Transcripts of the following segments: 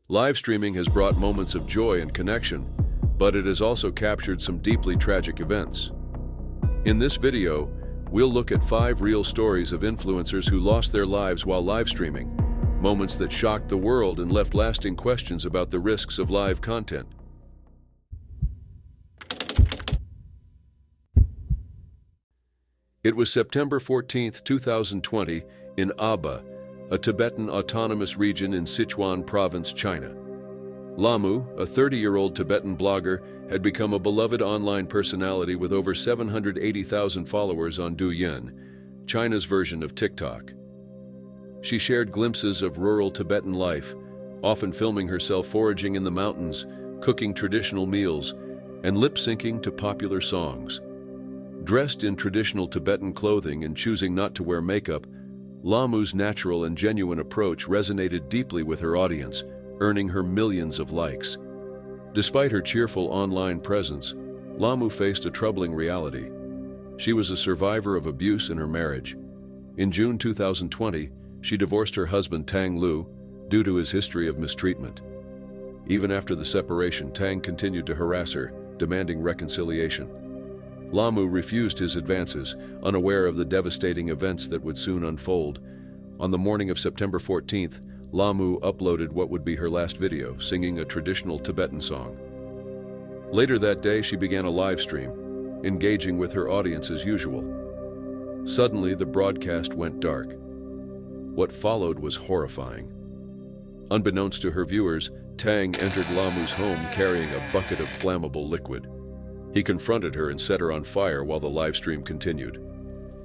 Live streaming has brought moments of joy and connection, but it has also captured some deeply tragic events. In this video, we'll look at 5 real stories of influencers who lost their lives while live streaming, moments that shocked the world and left lasting questions about the risks of live content. It was September 14, 2020, in Aba, a Tibetan autonomous region in Sichuan province, China. Lamu, a 30-year-old Tibetan blogger, had become a beloved online personality with over 780,000 followers on Douyin, China's version of TikTok. She shared glimpses of rural Tibetan life, often filming herself foraging in the mountains, cooking traditional meals, and lip-syncing to popular songs. Dressed in traditional Tibetan clothing and choosing not to wear makeup, Lamu's natural and genuine approach resonated deeply with her audience, earning her millions of likes. Despite her cheerful online presence, Lamu faced a troubling reality. She was a survivor of abuse in her marriage. In June 2020, she divorced her husband Tang Lu due to his history of mistreatment. Even after the separation, Tang continued to harass her, demanding reconciliation. Lamu refused his advances, unaware of the devastating events that would soon unfold. On the morning of September 14th, Lamu uploaded what would be her last video, singing a traditional Tibetan song. Later that day, she began a live stream, engaging with her audience as usual. Suddenly, the broadcast went dark. What followed was horrifying. Unbeknownst to her viewers, Tang entered Lamu's home carrying a bucket of flammable liquid. He confronted her and set her on fire while the live stream continued.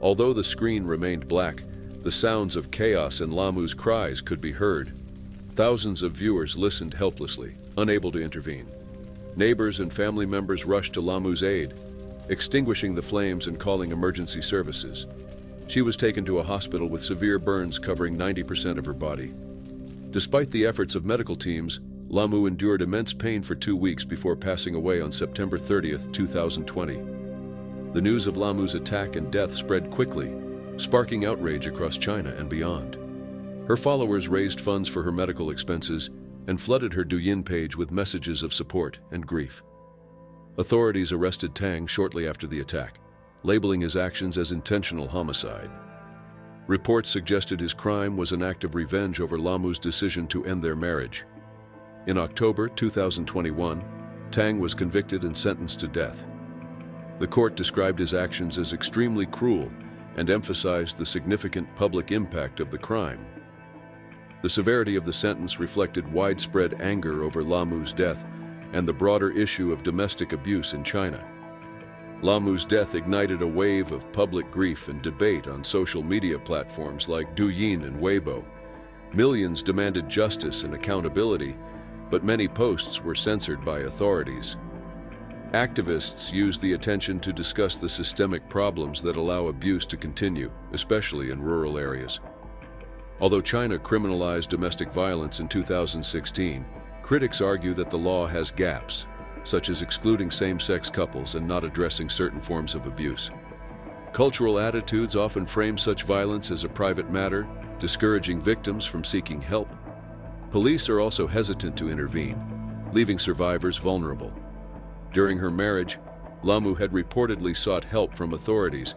Although the screen remained black, the sounds of chaos and Lamu's cries could be heard. Thousands of viewers listened helplessly, unable to intervene. Neighbors and family members rushed to Lamu's aid, extinguishing the flames and calling emergency services. She was taken to a hospital with severe burns covering 90% of her body. Despite the efforts of medical teams, Lamu endured immense pain for 2 weeks before passing away on September 30th, 2020. The news of Lamu's attack and death spread quickly, sparking outrage across China and beyond. Her followers raised funds for her medical expenses and flooded her Douyin page with messages of support and grief. Authorities arrested Tang shortly after the attack, labeling his actions as intentional homicide. Reports suggested his crime was an act of revenge over Lamu's decision to end their marriage. In October 2021, Tang was convicted and sentenced to death. The court described his actions as extremely cruel and emphasized the significant public impact of the crime. The severity of the sentence reflected widespread anger over Lamu's death and the broader issue of domestic abuse in China. Lamu's death ignited a wave of public grief and debate on social media platforms like Douyin and Weibo. Millions demanded justice and accountability, but many posts were censored by authorities. Activists used the attention to discuss the systemic problems that allow abuse to continue, especially in rural areas. Although China criminalized domestic violence in 2016, critics argue that the law has gaps, such as excluding same-sex couples and not addressing certain forms of abuse. Cultural attitudes often frame such violence as a private matter, discouraging victims from seeking help. Police are also hesitant to intervene, leaving survivors vulnerable. During her marriage, Lamu had reportedly sought help from authorities,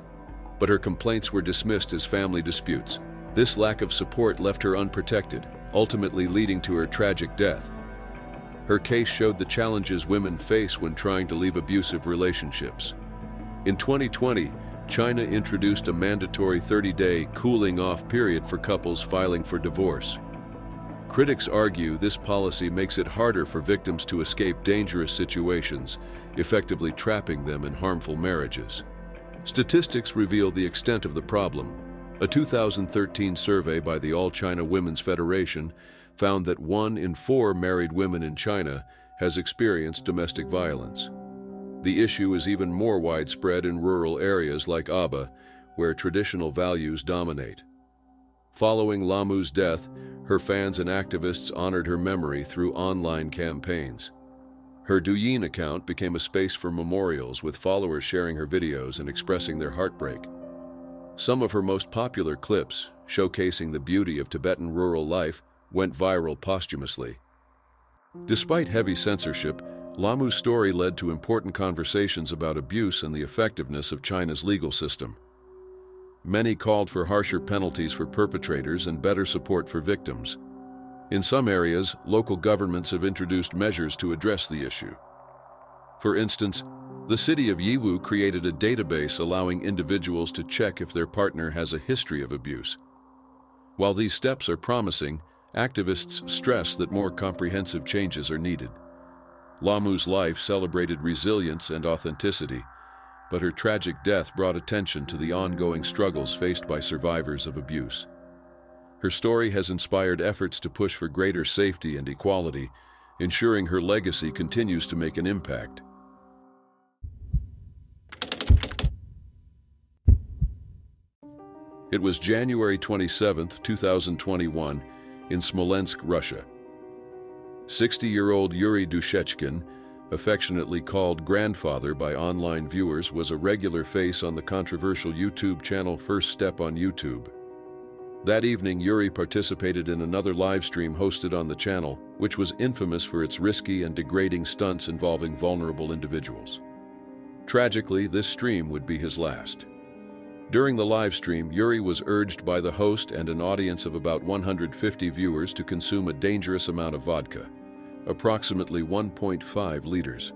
but her complaints were dismissed as family disputes. This lack of support left her unprotected, ultimately leading to her tragic death. Her case showed the challenges women face when trying to leave abusive relationships. In 2020, China introduced a mandatory 30-day cooling-off period for couples filing for divorce. Critics argue this policy makes it harder for victims to escape dangerous situations, effectively trapping them in harmful marriages. Statistics reveal the extent of the problem. A 2013 survey by the All China Women's Federation found that 1 in 4 married women in China has experienced domestic violence. The issue is even more widespread in rural areas like Aba, where traditional values dominate. Following Lamu's death, her fans and activists honored her memory through online campaigns. Her Douyin account became a space for memorials, with followers sharing her videos and expressing their heartbreak. Some of her most popular clips, showcasing the beauty of Tibetan rural life, went viral posthumously. Despite heavy censorship, Lamu's story led to important conversations about abuse and the effectiveness of China's legal system. Many called for harsher penalties for perpetrators and better support for victims. In some areas, local governments have introduced measures to address the issue. For instance, the city of Yiwu created a database allowing individuals to check if their partner has a history of abuse. While these steps are promising, activists stress that more comprehensive changes are needed. Lamu's life celebrated resilience and authenticity, but her tragic death brought attention to the ongoing struggles faced by survivors of abuse. Her story has inspired efforts to push for greater safety and equality, ensuring her legacy continues to make an impact. It was January 27, 2021, in Smolensk, Russia. 60-year-old Yuri Dushechkin, affectionately called Grandfather by online viewers, was a regular face on the controversial YouTube channel First Step on YouTube. That evening, Yuri participated in another live stream hosted on the channel, which was infamous for its risky and degrading stunts involving vulnerable individuals. Tragically, this stream would be his last. During the live stream, Yuri was urged by the host and an audience of about 150 viewers to consume a dangerous amount of vodka, approximately 1.5 liters.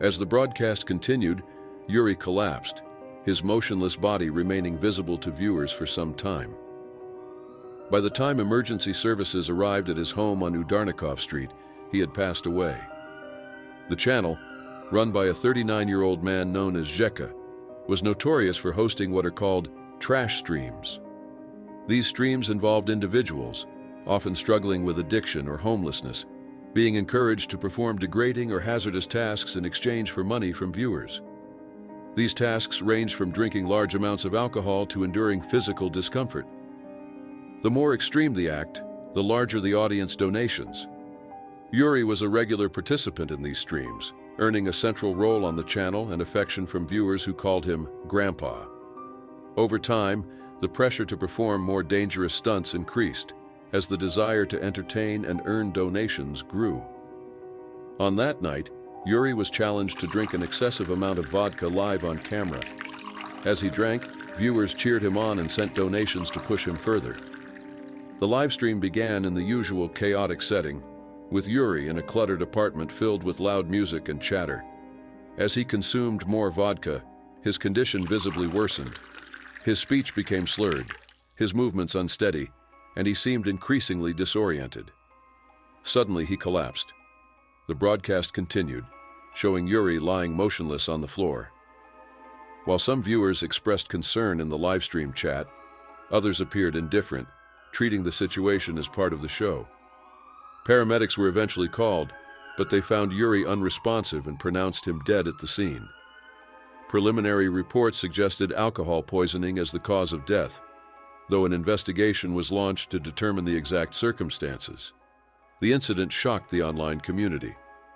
As the broadcast continued, Yuri collapsed, his motionless body remaining visible to viewers for some time. By the time emergency services arrived at his home on Udarnikov Street, he had passed away. The channel, run by a 39-year-old man known as Zheka, was notorious for hosting what are called trash streams. These streams involved individuals, often struggling with addiction or homelessness, being encouraged to perform degrading or hazardous tasks in exchange for money from viewers. These tasks ranged from drinking large amounts of alcohol to enduring physical discomfort. The more extreme the act, the larger the audience donations. Yuri was a regular participant in these streams, earning a central role on the channel and affection from viewers who called him Grandpa. Over time, the pressure to perform more dangerous stunts increased, as the desire to entertain and earn donations grew. On that night, Yuri was challenged to drink an excessive amount of vodka live on camera. As he drank, viewers cheered him on and sent donations to push him further. The live stream began in the usual chaotic setting, with Yuri in a cluttered apartment filled with loud music and chatter. As he consumed more vodka, his condition visibly worsened. His speech became slurred, his movements unsteady, and he seemed increasingly disoriented. Suddenly, he collapsed. The broadcast continued, showing Yuri lying motionless on the floor. While some viewers expressed concern in the livestream chat, others appeared indifferent, treating the situation as part of the show. Paramedics were eventually called, but they found Yuri unresponsive and pronounced him dead at the scene. Preliminary reports suggested alcohol poisoning as the cause of death, though an investigation was launched to determine the exact circumstances. The incident shocked the online community.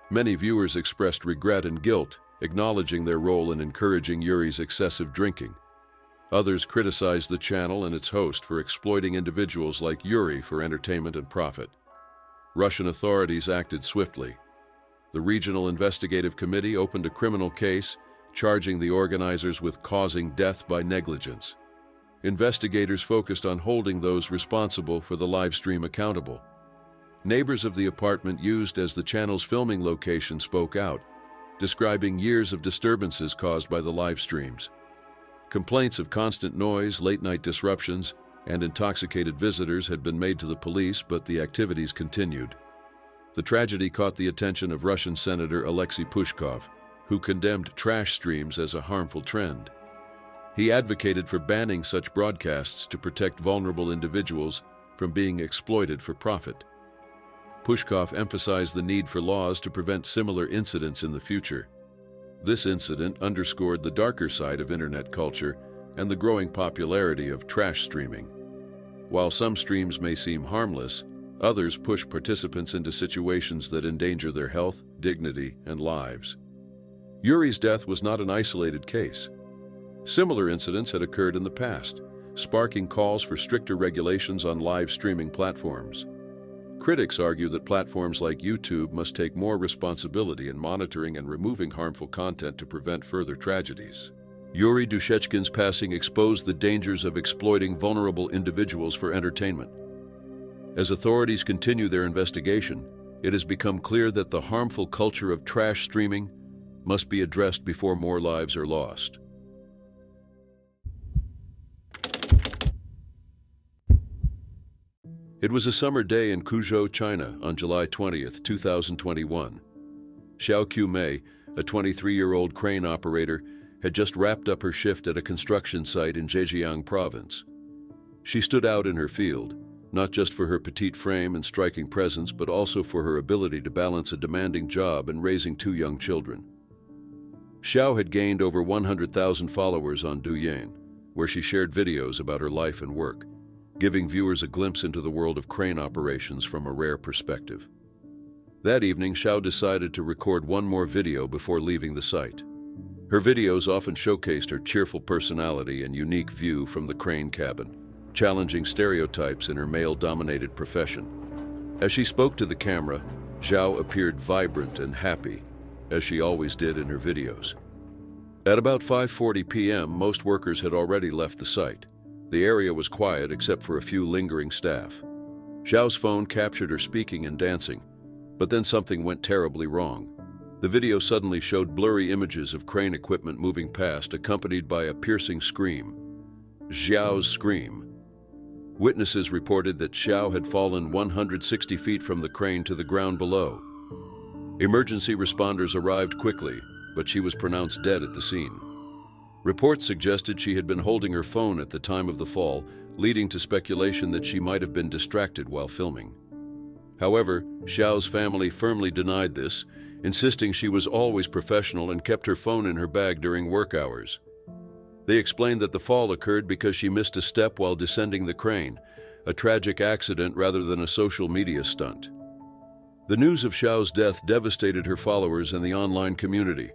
Many viewers expressed regret and guilt, acknowledging their role in encouraging Yuri's excessive drinking. Others criticized the channel and its host for exploiting individuals like Yuri for entertainment and profit. Russian authorities acted swiftly. The Regional Investigative Committee opened a criminal case, charging the organizers with causing death by negligence. Investigators focused on holding those responsible for the live stream accountable. Neighbors of the apartment used as the channel's filming location spoke out, describing years of disturbances caused by the live streams. Complaints of constant noise, late-night disruptions, and intoxicated visitors had been made to the police, but the activities continued. The tragedy caught the attention of Russian Senator Alexei Pushkov, who condemned trash streams as a harmful trend. He advocated for banning such broadcasts to protect vulnerable individuals from being exploited for profit. Pushkov emphasized the need for laws to prevent similar incidents in the future. This incident underscored the darker side of internet culture and the growing popularity of trash streaming. While some streams may seem harmless, others push participants into situations that endanger their health, dignity, and lives. Yuri's death was not an isolated case. Similar incidents had occurred in the past, sparking calls for stricter regulations on live streaming platforms. Critics argue that platforms like YouTube must take more responsibility in monitoring and removing harmful content to prevent further tragedies. Yuri Dushechkin's passing exposed the dangers of exploiting vulnerable individuals for entertainment. As authorities continue their investigation, it has become clear that the harmful culture of trash streaming must be addressed before more lives are lost. It was a summer day in Quzhou, China, on July 20th, 2021. Qiumei, a 23-year-old crane operator, had just wrapped up her shift at a construction site in Zhejiang province. She stood out in her field, not just for her petite frame and striking presence, but also for her ability to balance a demanding job and raising two young children. Xiao had gained over 100,000 followers on Douyin, where she shared videos about her life and work, giving viewers a glimpse into the world of crane operations from a rare perspective. That evening, Xiao decided to record one more video before leaving the site. Her videos often showcased her cheerful personality and unique view from the crane cabin, challenging stereotypes in her male-dominated profession. As she spoke to the camera, Xiao appeared vibrant and happy, as she always did in her videos. At about 5:40 p.m., most workers had already left the site. The area was quiet except for a few lingering staff. Xiao's phone captured her speaking and dancing, but then something went terribly wrong. The video suddenly showed blurry images of crane equipment moving past, accompanied by a piercing scream. Xiao's scream. Witnesses reported that Xiao had fallen 160 feet from the crane to the ground below. Emergency responders arrived quickly, but she was pronounced dead at the scene. Reports suggested she had been holding her phone at the time of the fall, leading to speculation that she might have been distracted while filming. However, Xiao's family firmly denied this, insisting she was always professional and kept her phone in her bag during work hours. They explained that the fall occurred because she missed a step while descending the crane, a tragic accident rather than a social media stunt. The news of Xiao's death devastated her followers and the online community.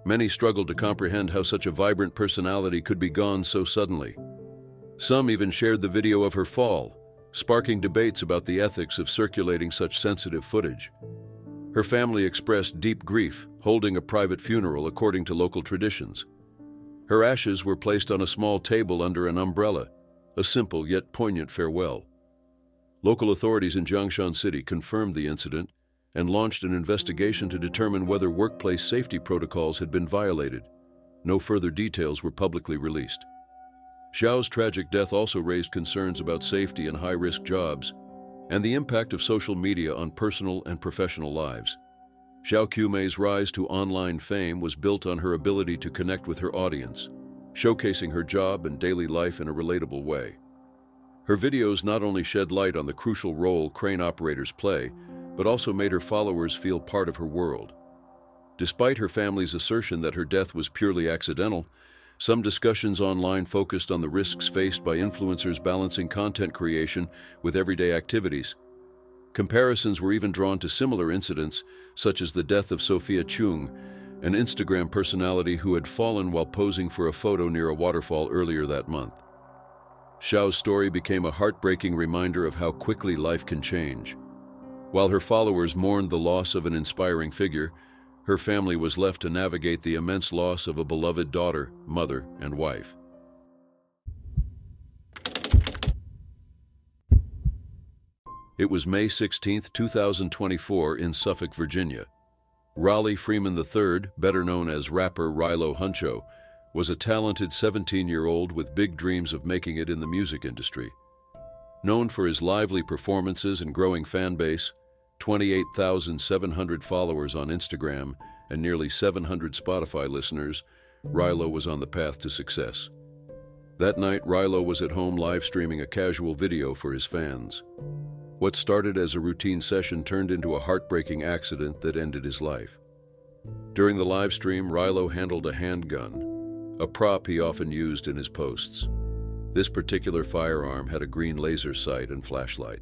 Many struggled to comprehend how such a vibrant personality could be gone so suddenly. Some even shared the video of her fall, sparking debates about the ethics of circulating such sensitive footage. Her family expressed deep grief, holding a private funeral according to local traditions. Her ashes were placed on a small table under an umbrella, a simple yet poignant farewell. Local authorities in Jiangshan City confirmed the incident and launched an investigation to determine whether workplace safety protocols had been violated. No further details were publicly released. Xiao's tragic death also raised concerns about safety in high-risk jobs and the impact of social media on personal and professional lives. Qiumei's rise to online fame was built on her ability to connect with her audience, showcasing her job and daily life in a relatable way. Her videos not only shed light on the crucial role crane operators play, but also made her followers feel part of her world. Despite her family's assertion that her death was purely accidental, some discussions online focused on the risks faced by influencers balancing content creation with everyday activities. Comparisons were even drawn to similar incidents, such as the death of Sophia Chung, an Instagram personality who had fallen while posing for a photo near a waterfall earlier that month. Xiao's story became a heartbreaking reminder of how quickly life can change. While her followers mourned the loss of an inspiring figure, her family was left to navigate the immense loss of a beloved daughter, mother, and wife. It was May 16, 2024, in Suffolk, Virginia. Raleigh Freeman III, better known as rapper Rylo Huncho, was a talented 17-year-old with big dreams of making it in the music industry. Known for his lively performances and growing fan base, 28,700 followers on Instagram, and nearly 700 Spotify listeners, Rylo was on the path to success. That night, Rylo was at home live streaming a casual video for his fans. What started as a routine session turned into a heartbreaking accident that ended his life. During the live stream, Rylo handled a handgun, a prop he often used in his posts. This particular firearm had a green laser sight and flashlight.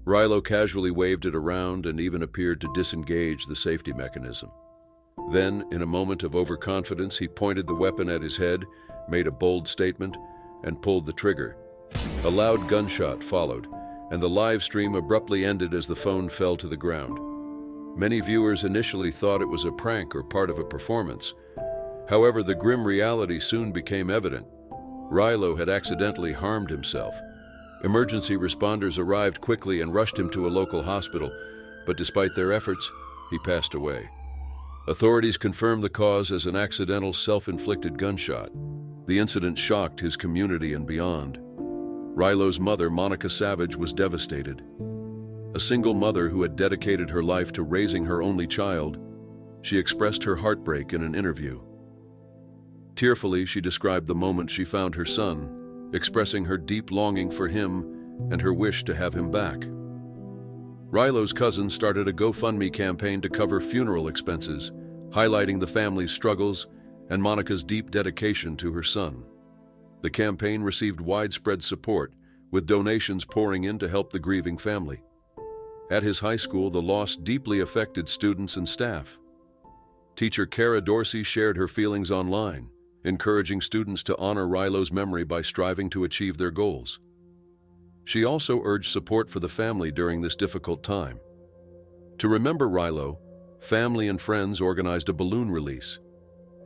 Rylo casually waved it around and even appeared to disengage the safety mechanism. Then, in a moment of overconfidence, he pointed the weapon at his head, made a bold statement, and pulled the trigger. A loud gunshot followed, and the live stream abruptly ended as the phone fell to the ground. Many viewers initially thought it was a prank or part of a performance. However, the grim reality soon became evident. Rylo had accidentally harmed himself. Emergency responders arrived quickly and rushed him to a local hospital, but despite their efforts, he passed away. Authorities confirmed the cause as an accidental self-inflicted gunshot. The incident shocked his community and beyond. Rylo's mother, Monica Savage, was devastated. A single mother who had dedicated her life to raising her only child, she expressed her heartbreak in an interview. Tearfully, she described the moment she found her son, expressing her deep longing for him and her wish to have him back. Rylo's cousin started a GoFundMe campaign to cover funeral expenses, highlighting the family's struggles and Monica's deep dedication to her son. The campaign received widespread support, with donations pouring in to help the grieving family. At his high school, the loss deeply affected students and staff. Teacher Cara Dorsey shared her feelings online, encouraging students to honor Rylo's memory by striving to achieve their goals. She also urged support for the family during this difficult time. To remember Rylo, family and friends organized a balloon release.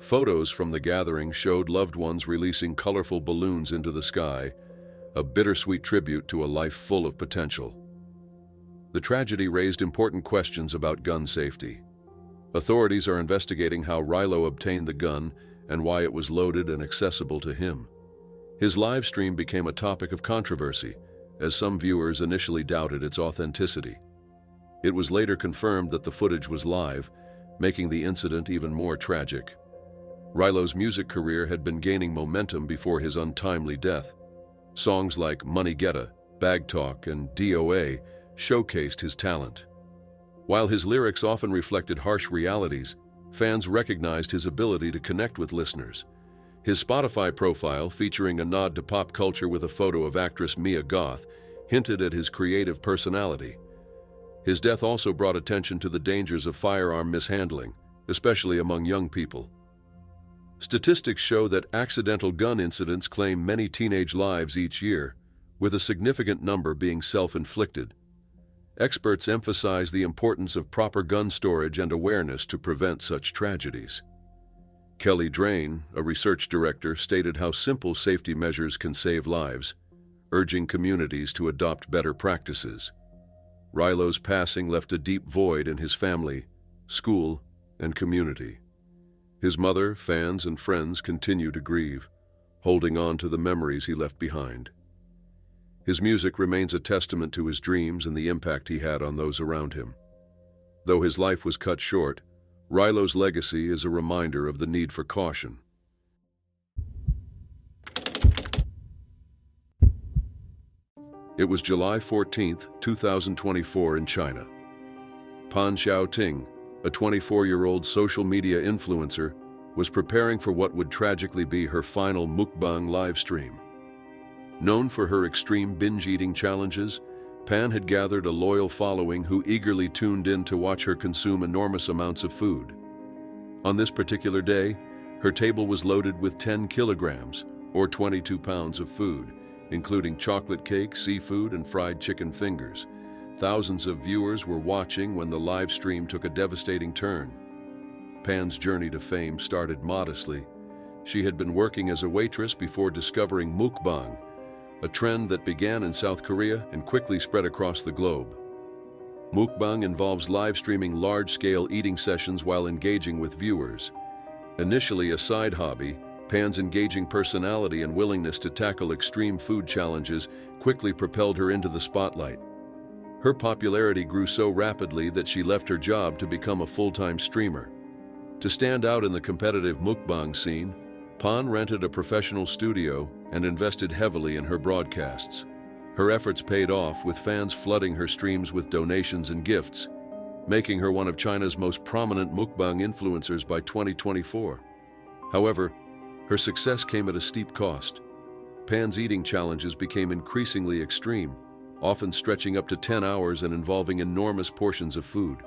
Photos from the gathering showed loved ones releasing colorful balloons into the sky, a bittersweet tribute to a life full of potential. The tragedy raised important questions about gun safety. Authorities are investigating how Rylo obtained the gun and why it was loaded and accessible to him. His live stream became a topic of controversy, as some viewers initially doubted its authenticity. It was later confirmed that the footage was live, making the incident even more tragic. Rylo's music career had been gaining momentum before his untimely death. Songs like Money Getta, Bag Talk, and DOA showcased his talent. While his lyrics often reflected harsh realities, fans recognized his ability to connect with listeners. His Spotify profile, featuring a nod to pop culture with a photo of actress Mia Goth, hinted at his creative personality. His death also brought attention to the dangers of firearm mishandling, especially among young people. Statistics show that accidental gun incidents claim many teenage lives each year, with a significant number being self-inflicted. Experts emphasize the importance of proper gun storage and awareness to prevent such tragedies. Kelly Drain, a research director, stated how simple safety measures can save lives, urging communities to adopt better practices. Rylo's passing left a deep void in his family, school, and community. His mother, fans, and friends continue to grieve, holding on to the memories he left behind. His music remains a testament to his dreams and the impact he had on those around him. Though his life was cut short, Rylo's legacy is a reminder of the need for caution. It was July 14, 2024 in China. Pan Xiaoting, a 24-year-old social media influencer, was preparing for what would tragically be her final mukbang live stream. Known for her extreme binge-eating challenges, Pan had gathered a loyal following who eagerly tuned in to watch her consume enormous amounts of food. On this particular day, her table was loaded with 10 kilograms, or 22 pounds of food, including chocolate cake, seafood, and fried chicken fingers. Thousands of viewers were watching when the live stream took a devastating turn. Pan's journey to fame started modestly. She had been working as a waitress before discovering mukbang, a trend that began in South Korea and quickly spread across the globe. Mukbang involves live streaming large-scale eating sessions while engaging with viewers. Initially a side hobby, Pan's engaging personality and willingness to tackle extreme food challenges quickly propelled her into the spotlight. Her popularity grew so rapidly that she left her job to become a full-time streamer. To stand out in the competitive mukbang scene, Pan rented a professional studio and invested heavily in her broadcasts. Her efforts paid off, with fans flooding her streams with donations and gifts, making her one of China's most prominent mukbang influencers by 2024. However, her success came at a steep cost. Pan's eating challenges became increasingly extreme, often stretching up to 10 hours and involving enormous portions of food.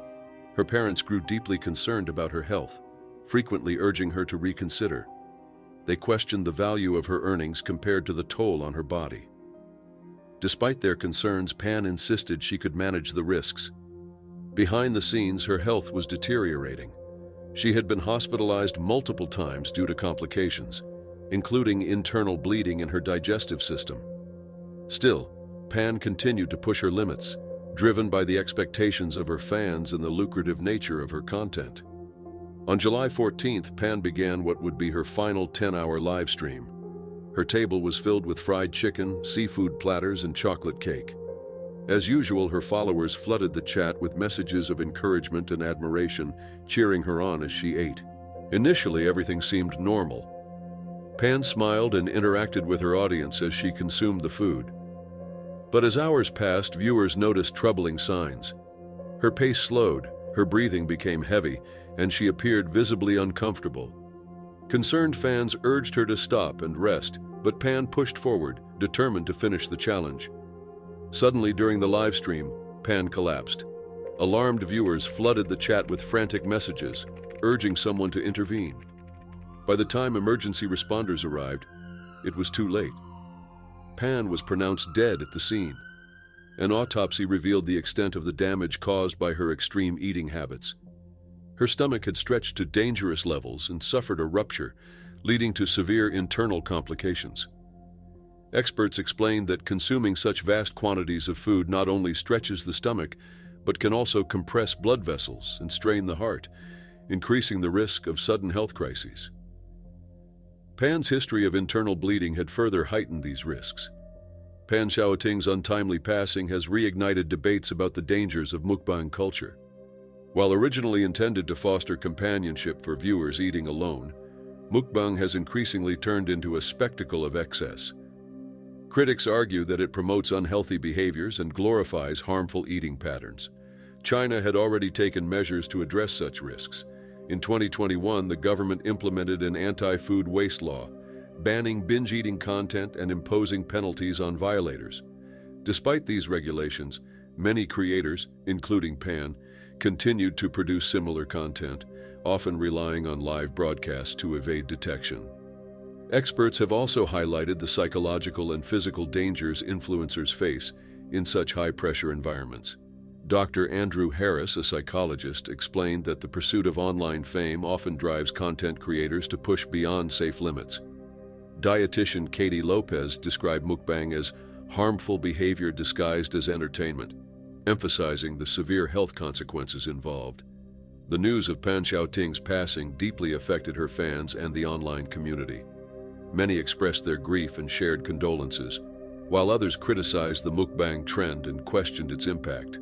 Her parents grew deeply concerned about her health, frequently urging her to reconsider. They questioned the value of her earnings compared to the toll on her body. Despite their concerns, Pan insisted she could manage the risks. Behind the scenes, her health was deteriorating. She had been hospitalized multiple times due to complications, including internal bleeding in her digestive system. Still, Pan continued to push her limits, driven by the expectations of her fans and the lucrative nature of her content. On July 14th, Pan began what would be her final 10-hour live stream. Her table was filled with fried chicken, seafood platters, and chocolate cake. As usual, her followers flooded the chat with messages of encouragement and admiration, cheering her on as she ate. Initially, everything seemed normal. Pan smiled and interacted with her audience as she consumed the food. But as hours passed, viewers noticed troubling signs. Her pace slowed, her breathing became heavy, and she appeared visibly uncomfortable. Concerned fans urged her to stop and rest, but Pan pushed forward, determined to finish the challenge. Suddenly, during the live stream, Pan collapsed. Alarmed viewers flooded the chat with frantic messages, urging someone to intervene. By the time emergency responders arrived, it was too late. Pan was pronounced dead at the scene. An autopsy revealed the extent of the damage caused by her extreme eating habits. Her stomach had stretched to dangerous levels and suffered a rupture, leading to severe internal complications. Experts explained that consuming such vast quantities of food not only stretches the stomach, but can also compress blood vessels and strain the heart, increasing the risk of sudden health crises. Pan's history of internal bleeding had further heightened these risks. Pan Xiaoting's untimely passing has reignited debates about the dangers of mukbang culture. While originally intended to foster companionship for viewers eating alone, mukbang has increasingly turned into a spectacle of excess. Critics argue that it promotes unhealthy behaviors and glorifies harmful eating patterns. China had already taken measures to address such risks. In 2021, the government implemented an anti-food waste law, banning binge-eating content and imposing penalties on violators. Despite these regulations, many creators, including Pan, continued to produce similar content, often relying on live broadcasts to evade detection. Experts have also highlighted the psychological and physical dangers influencers face in such high-pressure environments. Dr. Andrew Harris, a psychologist, explained that the pursuit of online fame often drives content creators to push beyond safe limits. Dietitian Katie Lopez described mukbang as harmful behavior disguised as entertainment, emphasizing the severe health consequences involved. The news of Pan Xiaoting's passing deeply affected her fans and the online community. Many expressed their grief and shared condolences, while others criticized the mukbang trend and questioned its impact.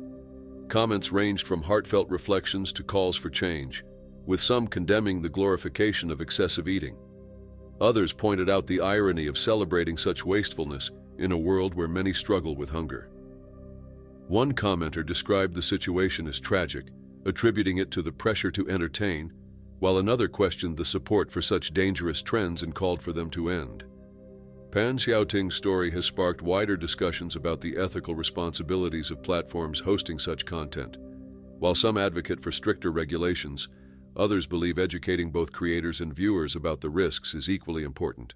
Comments ranged from heartfelt reflections to calls for change, with some condemning the glorification of excessive eating. Others pointed out the irony of celebrating such wastefulness in a world where many struggle with hunger. One commenter described the situation as tragic, attributing it to the pressure to entertain, while another questioned the support for such dangerous trends and called for them to end. Pan Xiaoting's story has sparked wider discussions about the ethical responsibilities of platforms hosting such content. While some advocate for stricter regulations, others believe educating both creators and viewers about the risks is equally important.